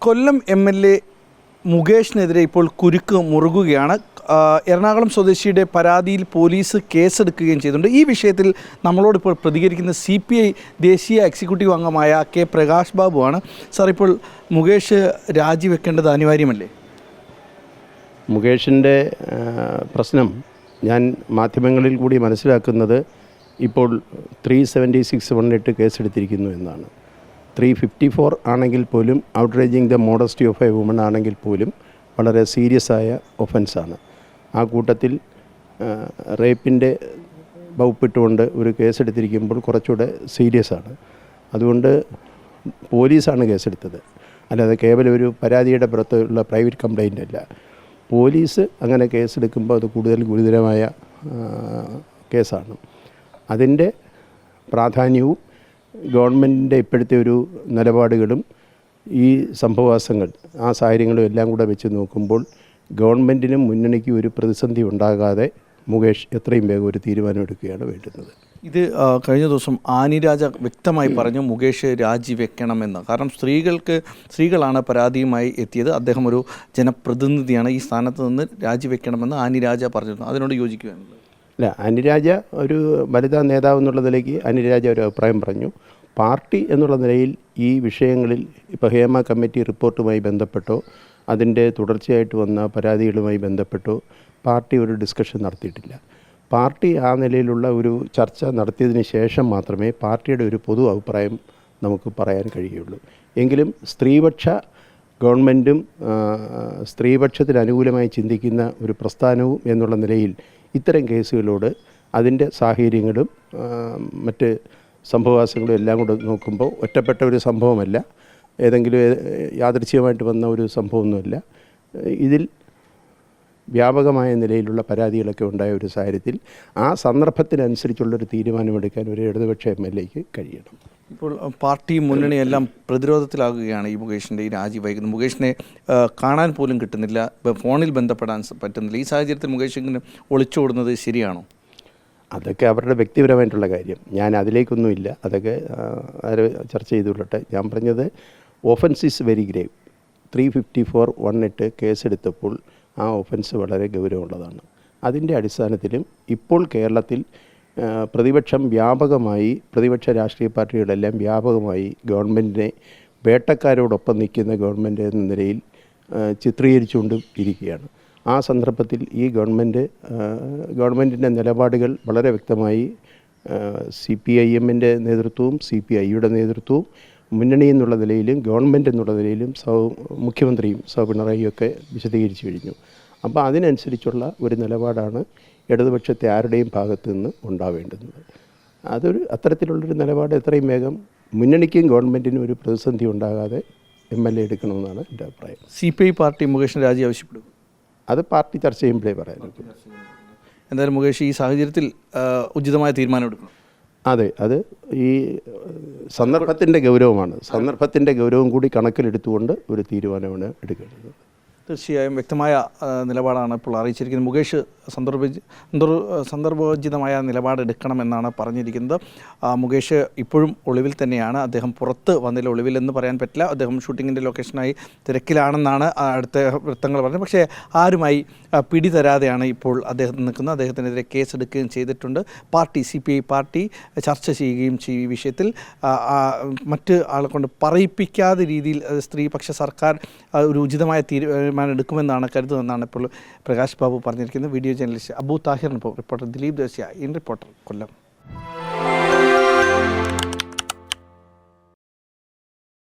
കൊല്ലം MLA. മുകേഷിനെതിരെ ഇപ്പോൾ കുരുക്ക് മുറുകുകയാണ്. എറണാകുളം സ്വദേശിയുടെ പരാതിയിൽ പോലീസ് കേസെടുക്കുകയും ചെയ്തിട്ടുണ്ട്. ഈ വിഷയത്തിൽ നമ്മളോടിപ്പോൾ പ്രതികരിക്കുന്ന CPI ദേശീയ എക്സിക്യൂട്ടീവ് അംഗമായ കെ പ്രകാശ് ബാബുവാണ്. സാർ, ഇപ്പോൾ മുകേഷ് രാജിവെക്കേണ്ടത് അനിവാര്യമല്ലേ? മുകേഷിൻ്റെ പ്രശ്നം ഞാൻ മാധ്യമങ്ങളിൽ കൂടി മനസ്സിലാക്കുന്നത് ഇപ്പോൾ 376(1) കേസെടുത്തിരിക്കുന്നു എന്നാണ്. 354 ആണെങ്കിൽ പോലും outraging the modesty of A woman ആണെങ്കിൽ പോലും വളരെ സീരിയസ് ആയ ഒഫൻസാണ്. ആ കൂട്ടത്തിൽ റേപ്പിൻ്റെ വകുപ്പിട്ടുകൊണ്ട് ഒരു കേസെടുത്തിരിക്കുമ്പോൾ കുറച്ചുകൂടെ സീരിയസ് ആണ്. അതുകൊണ്ട് പോലീസാണ് കേസെടുത്തത്, അല്ലാതെ കേവലം ഒരു പരാതിയുടെ പുറത്തുള്ള പ്രൈവറ്റ് കംപ്ലൈൻ്റ് അല്ല. പോലീസ് അങ്ങനെ കേസെടുക്കുമ്പോൾ അത് കൂടുതൽ ഗുരുതരമായ കേസാണ്. അതിൻ്റെ പ്രാധാന്യവും ഗവൺമെൻറ്റിൻ്റെ ഇപ്പോഴത്തെ ഒരു നിലപാടുകളും ഈ സംഭവവാസങ്ങൾ ആ സാഹചര്യങ്ങളും എല്ലാം കൂടെ വെച്ച് നോക്കുമ്പോൾ ഗവൺമെൻറ്റിനും മുന്നണിക്കും ഒരു പ്രതിസന്ധി ഉണ്ടാകാതെ മുകേഷ് എത്രയും വേഗം ഒരു തീരുമാനമെടുക്കുകയാണ് വേണ്ടുന്നത്. ഇത് കഴിഞ്ഞ ദിവസം ആനി രാജ വ്യക്തമായി പറഞ്ഞു മുകേഷ് രാജിവെക്കണമെന്ന്. കാരണം സ്ത്രീകളാണ് പരാതിയുമായി എത്തിയത്. അദ്ദേഹം ഒരു ജനപ്രതിനിധിയാണ്. ഈ സ്ഥാനത്ത് നിന്ന് രാജിവെക്കണമെന്ന് ആനി രാജ പറഞ്ഞിരുന്നു. അതിനോട് യോജിക്കുകയാണ്. അല്ല, അനിരാജ ഒരു വനിതാ നേതാവ് എന്നുള്ള നിലയ്ക്ക് അനിരാജ ഒരു അഭിപ്രായം പറഞ്ഞു. പാർട്ടി എന്നുള്ള നിലയിൽ ഈ വിഷയങ്ങളിൽ ഇപ്പോൾ ഹേമ കമ്മിറ്റി റിപ്പോർട്ടുമായി ബന്ധപ്പെട്ടോ അതിൻ്റെ തുടർച്ചയായിട്ട് വന്ന പരാതികളുമായി ബന്ധപ്പെട്ടോ പാർട്ടി ഒരു ഡിസ്കഷൻ നടത്തിയിട്ടില്ല. പാർട്ടി ആ നിലയിലുള്ള ഒരു ചർച്ച നടത്തിയതിന് ശേഷം മാത്രമേ പാർട്ടിയുടെ ഒരു പൊതു അഭിപ്രായം നമുക്ക് പറയാൻ കഴിയുള്ളൂ. എങ്കിലും സ്ത്രീപക്ഷ ഗവൺമെൻറ്റും സ്ത്രീപക്ഷത്തിന് അനുകൂലമായി ചിന്തിക്കുന്ന ഒരു പ്രസ്ഥാനവും എന്നുള്ള നിലയിൽ ഇത്തരം കേസുകളോട് അതിൻ്റെ സാഹചര്യങ്ങളും മറ്റ് സംഭവവാസങ്ങളും എല്ലാം കൂടെ നോക്കുമ്പോൾ ഒറ്റപ്പെട്ട ഒരു സംഭവമല്ല, ഏതെങ്കിലും യാദൃച്ഛികമായിട്ട് വന്ന ഒരു സംഭവമൊന്നുമല്ല. ഇതിൽ വ്യാപകമായ നിലയിലുള്ള പരാതികളൊക്കെ ഉണ്ടായ ഒരു സാഹചര്യത്തിൽ ആ സന്ദർഭത്തിനനുസരിച്ചുള്ളൊരു തീരുമാനമെടുക്കാൻ ഒരു ഇടതുപക്ഷ MLAക്ക് കഴിയണം. ഇപ്പോൾ പാർട്ടി മുന്നണിയെല്ലാം പ്രതിരോധത്തിലാകുകയാണ് ഈ മുകേഷിൻ്റെ ഈ രാജി വൈകുന്നത്. മുകേഷിനെ കാണാൻ പോലും കിട്ടുന്നില്ല, ഫോണിൽ ബന്ധപ്പെടാൻ പറ്റുന്നില്ല. ഈ സാഹചര്യത്തിൽ മുകേഷ് ഇങ്ങനെ ഒളിച്ചോടുന്നത് ശരിയാണോ? അതൊക്കെ അവരുടെ വ്യക്തിപരമായിട്ടുള്ള കാര്യം, ഞാൻ അതിലേക്കൊന്നുമില്ല. അതൊക്കെ ചർച്ച ചെയ്തുകൊള്ളട്ടെ. ഞാൻ പറഞ്ഞത് ഒഫൻസ് ഈസ് വെരി ഗ്രേവ്. 354(1) കേസെടുത്തപ്പോൾ ആ ഒഫൻസ് വളരെ ഗൗരവമുള്ളതാണ്. അതിൻ്റെ അടിസ്ഥാനത്തിലും ഇപ്പോൾ കേരളത്തിൽ പ്രതിപക്ഷം വ്യാപകമായി, പ്രതിപക്ഷ രാഷ്ട്രീയ പാർട്ടികളെല്ലാം വ്യാപകമായി ഗവൺമെൻറ്റിനെ വേട്ടക്കാരോടൊപ്പം നിൽക്കുന്ന ഗവൺമെൻറ് എന്ന നിലയിൽ ചിത്രീകരിച്ചുകൊണ്ട് ഇരിക്കുകയാണ്. ആ സന്ദർഭത്തിൽ ഈ ഗവൺമെൻറ്റിൻ്റെ നിലപാടുകൾ വളരെ വ്യക്തമായി CPIM-ൻ്റെ നേതൃത്വവും CPI-യുടെ നേതൃത്വവും മുന്നണി എന്നുള്ള നിലയിലും ഗവൺമെൻറ് എന്നുള്ള നിലയിലും മുഖ്യമന്ത്രിയും പിണറായിയൊക്കെ വിശദീകരിച്ചു കഴിഞ്ഞു. അപ്പോൾ അതിനനുസരിച്ചുള്ള ഒരു നിലപാടാണ് ഇടതുപക്ഷത്തെ ആരുടെയും ഭാഗത്തു നിന്ന് ഉണ്ടാവേണ്ടുന്നത്. അത്തരത്തിലുള്ളൊരു നിലപാട് എത്രയും വേഗം മുന്നണിക്കും ഗവൺമെൻറ്റിനും ഒരു പ്രതിസന്ധി ഉണ്ടാകാതെ MLA എടുക്കണമെന്നാണ് എൻ്റെ അഭിപ്രായം. CPI പാർട്ടി മുകേഷിന് രാജി ആവശ്യപ്പെടും. അത് പാർട്ടി ചർച്ച ചെയ്യുമ്പോഴേ പറയാനുള്ളൂ. എന്തായാലും മുകേഷ് ഈ സാഹചര്യത്തിൽ ഉചിതമായ തീരുമാനം എടുക്കണം. അതെ, അത് ഈ സന്ദർഭത്തിൻ്റെ ഗൗരവമാണ്. സന്ദർഭത്തിൻ്റെ ഗൗരവം കൂടി കണക്കിലെടുത്തുകൊണ്ട് ഒരു തീരുമാനമാണ് എടുക്കേണ്ടത്. തീർച്ചയായും വ്യക്തമായ നിലപാടാണ് ഇപ്പോൾ അറിയിച്ചിരിക്കുന്നത്. മുകേഷ് സന്ദർഭോചിതമായ നിലപാടെടുക്കണമെന്നാണ് പറഞ്ഞിരിക്കുന്നത്. മുകേഷ് ഇപ്പോഴും ഒളിവിൽ തന്നെയാണ്. അദ്ദേഹം പുറത്ത് വന്നില്ല. ഒളിവിലെന്ന് പറയാൻ പറ്റില്ല. അദ്ദേഹം ഷൂട്ടിങ്ങിൻ്റെ ലൊക്കേഷനായി തിരക്കിലാണെന്നാണ് അടുത്ത വൃത്തങ്ങൾ പറഞ്ഞത്. പക്ഷേ ആരുമായി പിടി തരാതെയാണ് ഇപ്പോൾ അദ്ദേഹം നിൽക്കുന്നത്. അദ്ദേഹത്തിനെതിരെ കേസെടുക്കുകയും ചെയ്തിട്ടുണ്ട്. CPI പാർട്ടി ചർച്ച ചെയ്യുകയും ഈ വിഷയത്തിൽ മറ്റ് ആളെ കൊണ്ട് പറയിപ്പിക്കാത്ത രീതിയിൽ സ്ത്രീപക്ഷ സർക്കാർ ഒരു ഉചിതമായ തീരുമാനം എടുക്കുമെന്നാണ് കരുതുന്നതെന്നാണ് ഇപ്പോൾ പ്രകാശ് ബാബു പറഞ്ഞിരിക്കുന്നത്. വീഡിയോ ജേർണലിസ്റ്റ് അബു താഹിറിനൊപ്പം റിപ്പോർട്ടർ ദിലീപ് ദേശിയ, ഇൻ റിപ്പോർട്ടർ, കൊല്ലം.